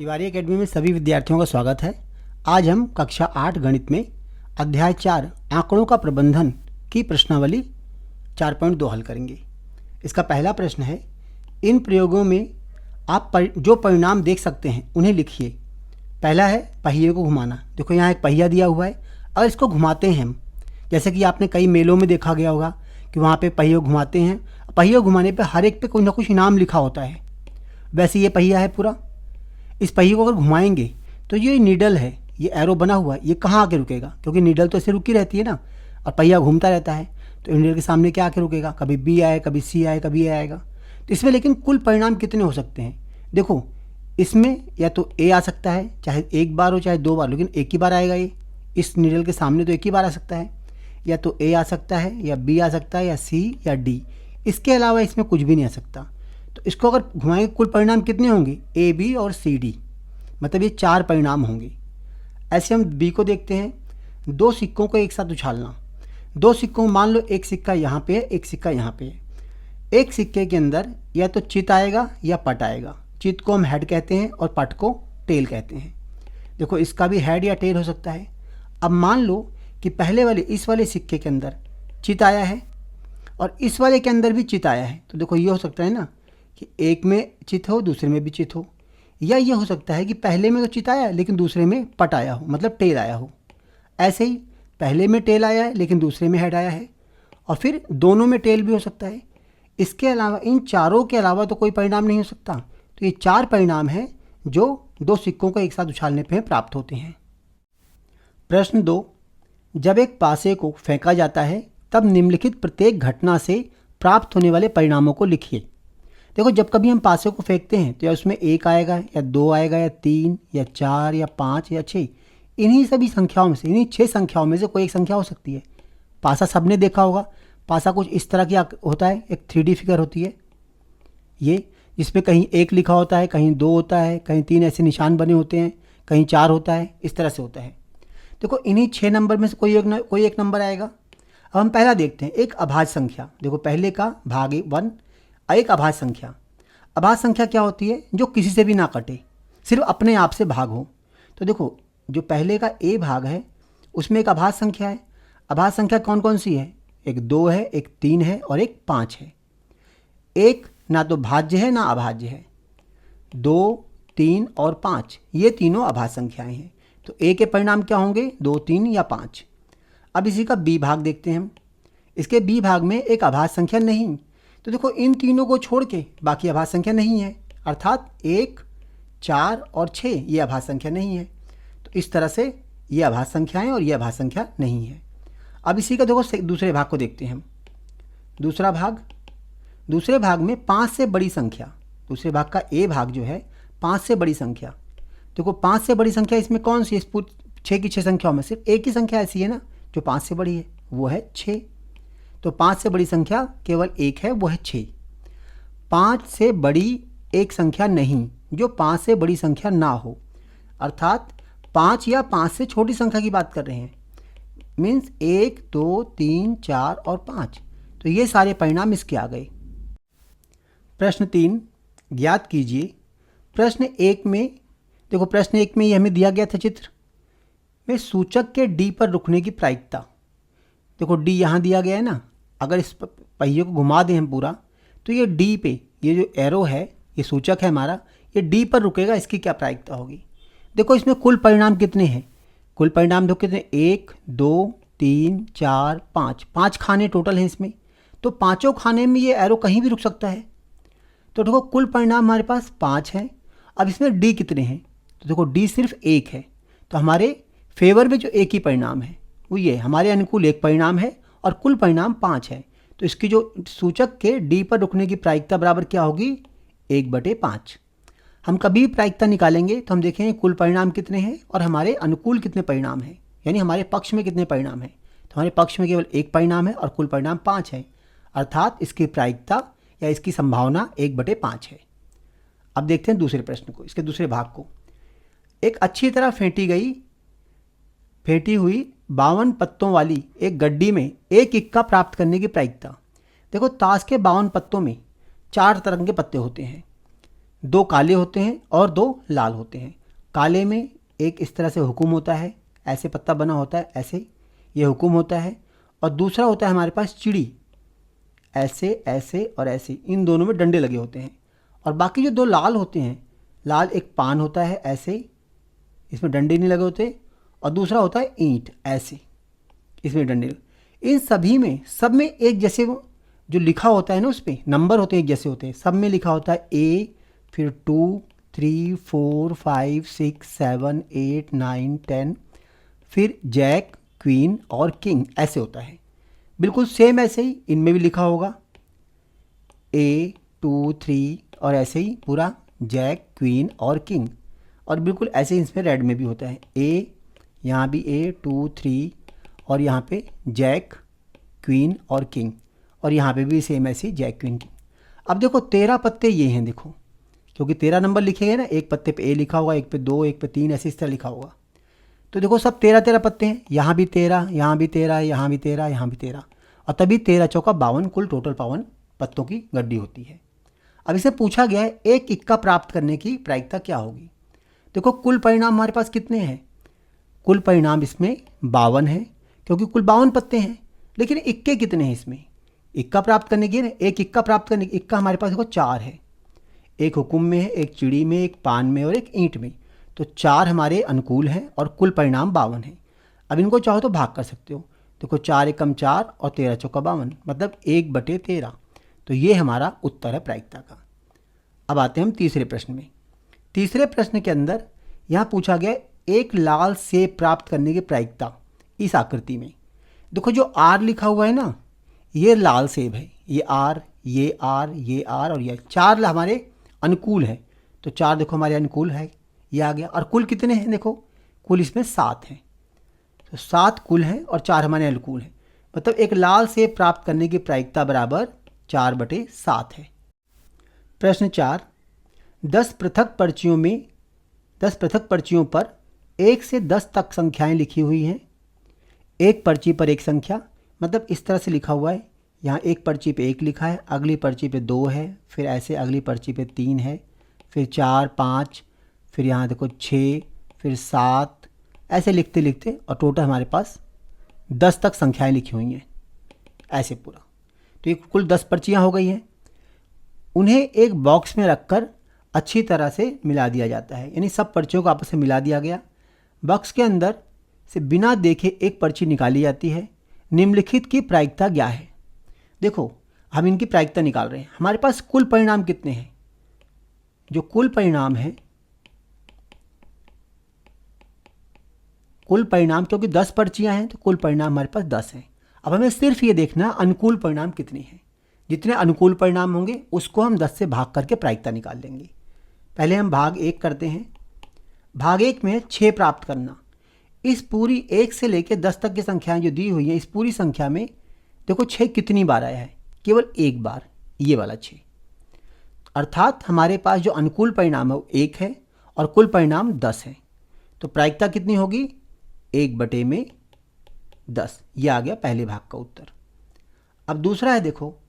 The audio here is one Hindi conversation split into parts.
तिवारी एकेडमी में सभी विद्यार्थियों का स्वागत है। आज हम कक्षा 8 गणित में अध्याय 4 आंकड़ों का प्रबंधन की प्रश्नावली 4.2 हल करेंगे। इसका पहला प्रश्न है, इन प्रयोगों में आप जो परिणाम देख सकते हैं उन्हें लिखिए। पहला है पहिए को घुमाना। देखो यहाँ एक पहिया दिया हुआ है और इसको घुमाते हैं हम, जैसे कि आपने कई मेलों में देखा गया होगा कि वहाँ पे पहिए घुमाते हैं। पहिए घुमाने पे हर एक पे कोई ना कुछ इनाम लिखा होता है। वैसे ये पहिया है पूरा। इस पहिए को अगर घुमाएंगे तो ये नीडल है, ये एरो बना हुआ है, ये कहाँ आके रुकेगा? क्योंकि नीडल तो ऐसे रुकी रहती है ना, और पहिया घूमता रहता है, तो नीडल के सामने क्या आके रुकेगा? कभी बी आए, कभी सी आए, कभी ए आएगा। तो इसमें लेकिन कुल परिणाम कितने हो सकते हैं? देखो इसमें या तो ए आ सकता है, चाहे एक बार हो चाहे दो बार, लेकिन एक ही बार आएगा ये। इस नीडल के सामने तो एक ही बार आ सकता है। या तो ए आ सकता है, या बी आ सकता है, या सी, या डी। इसके अलावा इसमें कुछ भी नहीं आ सकता। तो इसको अगर घुमाएंगे कुल परिणाम कितने होंगे? ए, बी और सी, डी, मतलब ये 4 परिणाम होंगे। ऐसे हम बी को देखते हैं, 2 सिक्कों को एक साथ उछालना। 2 सिक्कों, मान लो एक सिक्का यहाँ पे है, एक सिक्का यहाँ पे है। एक सिक्के के अंदर या तो चित आएगा या पट आएगा। चित को हम हेड कहते हैं और पट को टेल कहते हैं। देखो इसका भी हेड या टेल हो सकता है। अब मान लो कि पहले वाले इस वाले सिक्के के अंदर चित आया है और इस वाले के अंदर भी चित आया है, तो देखो ये हो सकता है ना कि एक में चित हो, दूसरे में भी चित हो। या ये हो सकता है कि पहले में तो चित आया लेकिन दूसरे में पट आया हो, मतलब टेल आया हो। ऐसे ही पहले में टेल आया है लेकिन दूसरे में हेड आया है, और फिर दोनों में टेल भी हो सकता है। इसके अलावा इन चारों के अलावा तो कोई परिणाम नहीं हो सकता। तो ये 4 परिणाम हैं जो 2 सिक्कों को एक साथ उछालने पर प्राप्त होते हैं। प्रश्न 2, जब एक पासे को फेंका जाता है तब निम्नलिखित प्रत्येक घटना से प्राप्त होने वाले परिणामों को लिखिए। देखो जब कभी हम पासे को फेंकते हैं तो या उसमें 1 आएगा, या 2 आएगा, या 3, या 4, या 5, या 6। इन्हीं सभी संख्याओं में से, इन्हीं 6 संख्याओं में से कोई एक संख्या हो सकती है। पासा सबने देखा होगा। पासा कुछ इस तरह की होता है, एक 3D फिगर होती है ये, जिसमें कहीं 1 लिखा होता है, कहीं 2 होता है, कहीं 3 ऐसे निशान बने होते हैं, कहीं 4 होता है, इस तरह से होता है। देखो इन्हीं 6 नंबर में से कोई एक नंबर आएगा। अब हम पहला देखते हैं, एक अभाज्य संख्या। देखो पहले का भाग 1, एक अभाज्य संख्या। अभाज्य संख्या क्या होती है? जो किसी से भी ना कटे, सिर्फ अपने आप से भाग हो। तो देखो जो पहले का ए भाग है उसमें एक अभाज्य संख्या है। अभाज्य संख्या कौन कौन सी है? एक 2 है, एक 3 है और एक 5 है। एक ना तो भाज्य है ना अभाज्य है। 2, 3 और 5 ये तीनों अभाज्य संख्याएं हैं। तो ए के परिणाम क्या होंगे? 2, 3 या 5। अब इसी का बी भाग देखते हैं हम। इसके बी भाग में एक अभाज्य संख्या नहीं। तो देखो इन तीनों को छोड़ के बाकी अभाज्य संख्या नहीं है, अर्थात 1, 4 और 6 ये अभाज्य संख्या नहीं है। तो इस तरह से ये अभाज्य संख्या है और ये अभाज्य संख्या नहीं है। अब इसी का देखो दूसरे भाग को देखते हैं हम। दूसरे भाग में 5 से बड़ी संख्या, दूसरे भाग का ए भाग जो है 5 से बड़ी संख्या। देखो 5 से बड़ी संख्या इसमें कौन सी? इस 6 की 6 संख्याओं में सिर्फ एक ही संख्या ऐसी है ना जो 5 से बड़ी है, वो है 6। तो 5 से बड़ी संख्या केवल एक है, वो है 6। 5 से बड़ी एक संख्या नहीं जो 5 से बड़ी संख्या ना हो, अर्थात 5 या 5 से छोटी संख्या की बात कर रहे हैं। मीन्स 1, 2, 3, 4 और 5। तो ये सारे परिणाम इसके आ गए। प्रश्न 3, ज्ञात कीजिए। प्रश्न 1 में देखो, प्रश्न 1 में ये हमें दिया गया था चित्र में सूचक के डी पर रुकने की प्रायिकता। देखो डी यहाँ दिया गया है ना, अगर इस पहिए को घुमा दें हम पूरा तो ये डी पे, ये जो एरो है ये सूचक है हमारा, ये डी पर रुकेगा। इसकी क्या प्रायिकता होगी? देखो इसमें कुल परिणाम कितने हैं? कुल परिणाम देखो कितने? 1, 2, 3, 4, 5। 5 खाने टोटल हैं इसमें, तो पाँचों खाने में ये एरो कहीं भी रुक सकता है। तो देखो कुल परिणाम हमारे पास 5 हैं। अब इसमें डी कितने हैं? तो देखो डी सिर्फ 1 है। तो हमारे फेवर में जो एक ही परिणाम है वो ये, हमारे अनुकूल एक परिणाम है और कुल परिणाम 5 है। तो इसकी जो सूचक के डी पर रुकने की प्रायिकता बराबर क्या होगी? 1/5। हम कभी भी प्रायिकता निकालेंगे तो हम देखेंगे कुल परिणाम कितने हैं और हमारे अनुकूल कितने परिणाम हैं, यानी हमारे पक्ष में कितने परिणाम हैं। तो हमारे पक्ष में केवल एक परिणाम है और कुल परिणाम 5 है, अर्थात इसकी प्रायिकता या इसकी संभावना 1/5 है। अब देखते हैं दूसरे प्रश्न को, इसके दूसरे भाग को। एक अच्छी तरह फेंटी हुई 52 पत्तों वाली एक गड्डी में एक इक्का प्राप्त करने की प्रायिकता। देखो ताश के 52 पत्तों में 4 तरह के पत्ते होते हैं। दो काले होते हैं और दो लाल होते हैं। काले में एक इस तरह से हुकुम होता है, ऐसे पत्ता बना होता है, ऐसे ये हुकुम होता है। और दूसरा होता है हमारे पास चिड़ी, ऐसे ऐसे और ऐसे, इन दोनों में डंडे लगे होते हैं। और बाकी जो दो लाल होते हैं, लाल एक पान होता है ऐसे, इसमें डंडे नहीं लगे होते, और दूसरा होता है ईंट, ऐसे, इसमें डंडे। इन सभी में, सब में एक जैसे जो लिखा होता है ना, उस पर नंबर होते हैं एक जैसे होते हैं। सब में लिखा होता है A, फिर 2, 3, 4, 5, 6, 7, 8, 9, 10, फिर जैक, क्वीन और किंग, ऐसे होता है। बिल्कुल सेम ऐसे ही इनमें भी लिखा होगा A, 2, 3, और ऐसे ही पूरा जैक, क्वीन और किंग। और बिल्कुल ऐसे ही इसमें रेड में भी होता है A, यहाँ भी A, 2, 3, और यहाँ पे जैक, क्वीन और किंग, और यहाँ पे भी सेम ऐसे ही जैक, क्वीन, किंग। अब देखो 13 पत्ते ये हैं, देखो, क्योंकि 13 नंबर लिखे गए ना, एक पत्ते पे A लिखा होगा, एक पे 2, एक पे 3, ऐसे इस तरह लिखा होगा। तो देखो सब 13 पत्ते हैं, यहाँ भी 13, यहाँ भी 13, यहाँ भी 13, यहाँ भी 13, और तभी 13 चौका 52, कुल टोटल 52 पत्तों की गड्डी होती है। अब इसे पूछा गया है एक इक्का प्राप्त करने की प्रायिकता क्या होगी। देखो कुल परिणाम हमारे पास कितने हैं, कुल परिणाम इसमें 52 है, क्योंकि कुल 52 पत्ते हैं। लेकिन इक्के कितने हैं इसमें, इक्का प्राप्त करने की ना, एक इक्का प्राप्त करने की, इक्का हमारे पास देखो 4 है। एक हुकुम में है, एक चिड़ी में, एक पान में और एक ईंट में। तो 4 हमारे अनुकूल हैं और कुल परिणाम 52 है। अब इनको चाहो तो भाग कर सकते हो। देखो 4 एकम 4 और 13 चौका 52, मतलब 1/13। तो ये हमारा उत्तर है प्रायिकता का। अब आते हैं हम तीसरे प्रश्न में। तीसरे प्रश्न के अंदर यहाँ पूछा गया एक लाल सेब प्राप्त करने की प्रायिकता इस आकृति में। देखो जो R लिखा हुआ है ना, ये लाल सेब है, ये R, ये R, ये R और ये 4 हमारे अनुकूल है। तो 4 देखो हमारे अनुकूल है, ये आ गया। और कुल कितने हैं, देखो कुल इसमें 7 हैं। तो 7 कुल हैं और 4 हमारे अनुकूल हैं, मतलब एक लाल सेब प्राप्त करने की प्रायिकता बराबर 4/7 है। प्रश्न 4, 10 पृथक पर्चियों पर 1 से 10 तक संख्याएं लिखी हुई हैं। एक पर्ची पर एक संख्या, मतलब इस तरह से लिखा हुआ है। यहाँ एक पर्ची पे 1 लिखा है, अगली पर्ची पे 2 है, फिर ऐसे अगली पर्ची पे 3 है, फिर 4, 5, फिर यहाँ देखो 6, फिर 7, ऐसे लिखते लिखते और टोटल हमारे पास 10 तक संख्याएं लिखी हुई हैं, ऐसे पूरा। तो ये कुल 10 पर्चियाँ हो गई हैं। उन्हें एक बॉक्स में रखकर अच्छी तरह से मिला दिया जाता है, यानी सब पर्चियों को आपस में मिला दिया गया। बॉक्स के अंदर से बिना देखे एक पर्ची निकाली जाती है। निम्नलिखित की प्रायिकता क्या है। देखो हम इनकी प्रायिकता निकाल रहे हैं। हमारे पास कुल परिणाम कितने हैं, जो कुल परिणाम है, कुल परिणाम, क्योंकि 10 पर्चियां हैं तो कुल परिणाम हमारे पास 10 हैं। अब हमें सिर्फ ये देखना अनुकूल परिणाम कितने हैं। जितने अनुकूल परिणाम होंगे उसको हम 10 से भाग करके प्रायिकता निकाल लेंगे। पहले हम भाग 1 करते हैं। भाग 1 में 6 प्राप्त करना। इस पूरी 1 से लेकर 10 तक की संख्याएं जो दी हुई हैं, इस पूरी संख्या में देखो 6 कितनी बार आया है, केवल एक बार, ये वाला 6। अर्थात हमारे पास जो अनुकूल परिणाम है वो 1 है और कुल परिणाम 10 है। तो प्रायिकता कितनी होगी, 1/10। ये आ गया पहले भाग का उत्तर। अब दूसरा है, देखो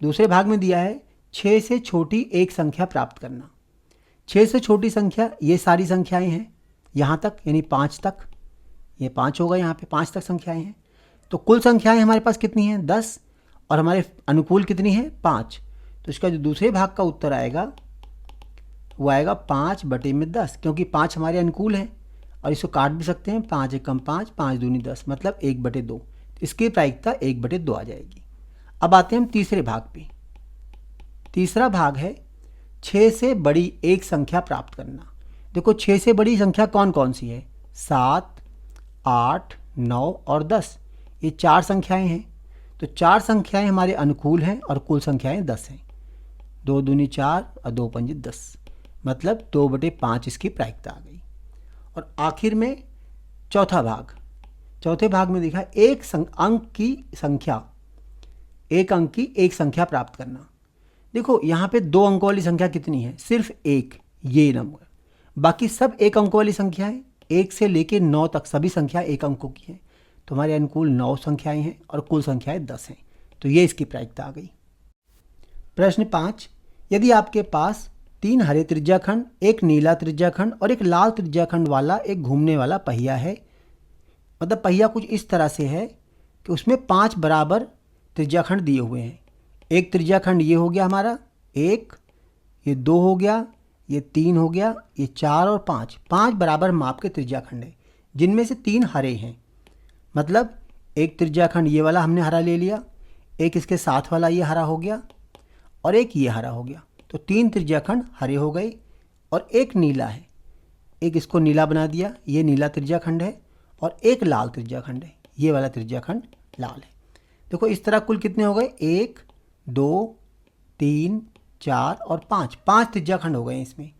दूसरे भाग में दिया है 6 से छोटी एक संख्या प्राप्त करना। 6 से छोटी संख्या ये सारी संख्याएं हैं यहाँ तक, यानी 5 तक, ये 5 होगा, यहाँ पे 5 तक संख्याएं हैं। तो कुल संख्याएं हमारे पास कितनी हैं, 10, और हमारे अनुकूल कितनी है, 5। तो इसका जो दूसरे भाग का उत्तर आएगा वो आएगा 5/10, क्योंकि 5 हमारे अनुकूल हैं और इसको काट भी सकते हैं। 5 एकम 5, 5 दूनी 10, मतलब 1/2। इसकी प्रायिकता 1/2 आ जाएगी। अब आते हैं हम तीसरे भाग पे। तीसरा भाग है 6 से बड़ी एक संख्या प्राप्त करना। देखो 6 से बड़ी संख्या कौन कौन सी है, 7, 8, 9 और 10, ये 4 संख्याएं हैं। तो 4 संख्याएं हमारे अनुकूल हैं और कुल संख्याएं 10 हैं। 2 दूनी 4 और 2 पंजे 10, मतलब 2/5 इसकी प्रायिकता आ गई। और आखिर में चौथा भाग, चौथे भाग में देखा एक अंक की एक संख्या प्राप्त करना। देखो यहाँ पे 2 अंकों वाली संख्या कितनी है, सिर्फ 1, ये नंबर। बाकी सब 1 अंकों वाली संख्याएं, 1 से लेके 9 तक सभी संख्या 1 अंकों की हैं। तो हमारे अनुकूल 9 संख्याएं हैं और कुल संख्याएं 10 हैं। तो ये इसकी प्रायिकता आ गई। प्रश्न 5, यदि आपके पास 3 हरे त्रिज्याखंड, एक नीला त्रिज्याखंड और एक लाल त्रिज्याखंड वाला एक घूमने वाला पहिया है। मतलब पहिया कुछ इस तरह से है कि उसमें 5 बराबर त्रिज्याखंड दिए हुए हैं। एक त्रिज्याखंड ये हो गया हमारा 1, ये 2 हो गया, ये 3 हो गया, ये 4 और 5, 5 बराबर माप के त्रिज्याखंड है, जिनमें से 3 हरे हैं। मतलब एक त्रिज्याखंड ये वाला हमने हरा ले लिया, एक इसके साथ वाला ये हरा हो गया और एक ये हरा हो गया। तो 3 त्रिज्याखंड हरे हो गए और एक नीला है, एक इसको नीला बना दिया, ये नीला त्रिज्याखंड है और एक लाल त्रिज्याखंड है, ये वाला त्रिज्याखंड लाल है। देखो इस तरह कुल कितने हो गए, 1 2 3 4 और 5, 5 त्रिज्याखंड हो गए इसमें।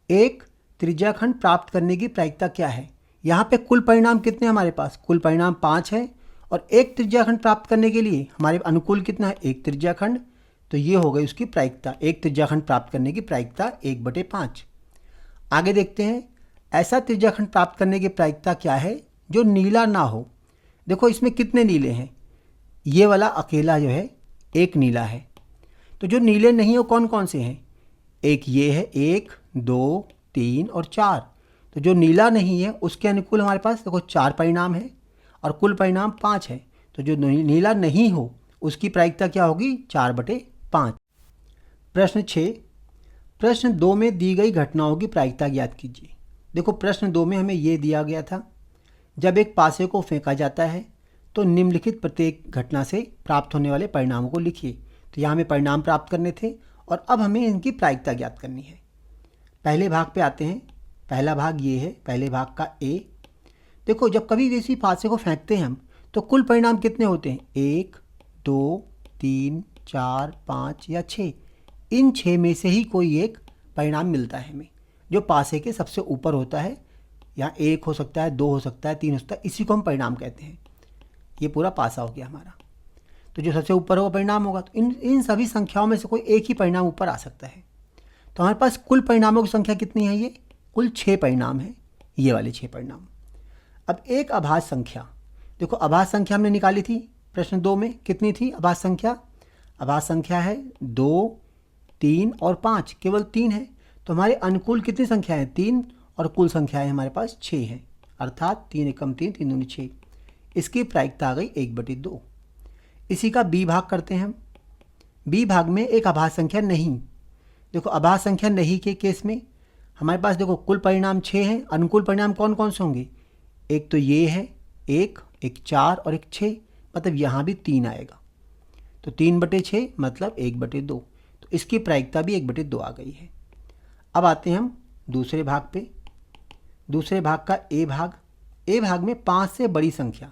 एक त्रिज्याखंड प्राप्त करने की प्रायिकता क्या है? यहाँ पे कुल परिणाम कितने हमारे पास? कुल परिणाम 5 है और एक त्रिज्याखंड प्राप्त करने के लिए हमारे अनुकूल कितना है? एक त्रिज्याखंड। तो ये हो गई उसकी प्रायिकता, एक त्रिज्याखंड प्राप्त करने की प्रायिकता 1/5। आगे देखते हैं, ऐसा त्रिज्याखंड प्राप्त करने की प्रायिकता क्या है जो नीला ना हो। देखो इसमें कितने नीले हैं, ये वाला अकेला जो है एक नीला है। तो जो नीले नहीं हो कौन कौन से हैं? एक ये है, 1 2 3 और 4। तो जो नीला नहीं है उसके अनुकूल हमारे पास देखो 4 परिणाम है और कुल परिणाम 5 है। तो जो नीला नहीं हो उसकी प्रायिकता क्या होगी? 4/5। प्रश्न 6, प्रश्न 2 में दी गई घटनाओं की प्रायिकता ज्ञात कीजिए। देखो प्रश्न 2 में हमें ये दिया गया था, जब एक पासे को फेंका जाता है तो निम्नलिखित प्रत्येक घटना से प्राप्त होने वाले परिणामों को लिखिए। तो यहाँ हमें परिणाम प्राप्त करने थे और अब हमें इनकी प्रायिकता ज्ञात करनी है। पहले भाग पे आते हैं। पहला भाग ये है, पहले भाग का ए। देखो जब कभी किसी पासे को फेंकते हैं हम तो कुल परिणाम कितने होते हैं? 1 2 3 4 5 या 6। इन 6 में से ही कोई एक परिणाम मिलता है हमें, जो पासे के सबसे ऊपर होता है। यहाँ 1 हो सकता है, 2 हो सकता है, 3 हो सकता है, इसी को हम परिणाम कहते हैं। ये पूरा पासा हो गया हमारा। तो जो सबसे ऊपर होगा परिणाम होगा। तो इन सभी संख्याओं में से कोई एक ही परिणाम ऊपर आ सकता है। तो हमारे पास कुल परिणामों की संख्या कितनी है? ये कुल 6 परिणाम है, ये वाले 6 परिणाम। अब एक अभाज्य संख्या, देखो अभाज्य संख्या हमने निकाली थी प्रश्न 2 में, कितनी थी अभाज्य संख्या? अभाज्य संख्या है 2 3 और 5, केवल 3 है। तो हमारे अनुकूल कितनी संख्या है? 3 और कुल संख्या है हमारे पास 6 है, अर्थात 3 एकम 3 3 दूनी 6। इसकी प्रायिकता आ गई 1/2। इसी का बी भाग करते हैं हम। बी भाग में एक अभाज्य संख्या नहीं। देखो अभाज्य संख्या नहीं के केस में हमारे पास देखो कुल परिणाम 6 हैं, अनुकूल परिणाम कौन कौन से होंगे? एक तो ये है 1, एक 4 और एक 6, मतलब यहाँ भी 3 आएगा। तो 3/6 मतलब 1/2। तो इसकी प्रायिकता भी 1/2 आ गई है। अब आते हैं हम दूसरे भाग पे। दूसरे भाग का ए भाग। ए भाग में 5 से बड़ी संख्या।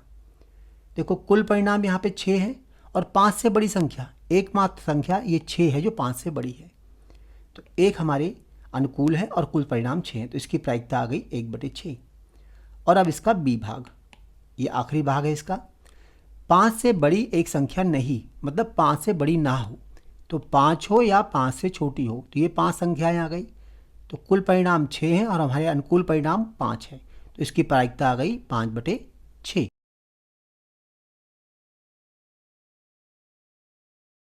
देखो कुल परिणाम यहाँ पे 6 है और 5 से बड़ी संख्या, एकमात्र संख्या ये 6 है जो 5 से बड़ी है। तो एक हमारे अनुकूल है और कुल परिणाम 6 है, तो इसकी प्रायिकता आ गई 1/6। और अब इसका बी भाग, ये आखिरी भाग है इसका। 5 से बड़ी एक संख्या नहीं, मतलब 5 से बड़ी ना हो, तो 5 हो या 5 से छोटी हो, तो ये 5 संख्याएँ आ गई। तो कुल परिणाम 6 हैं और हमारे अनुकूल परिणाम 5 है, तो इसकी प्रायिकता आ गई 5/6।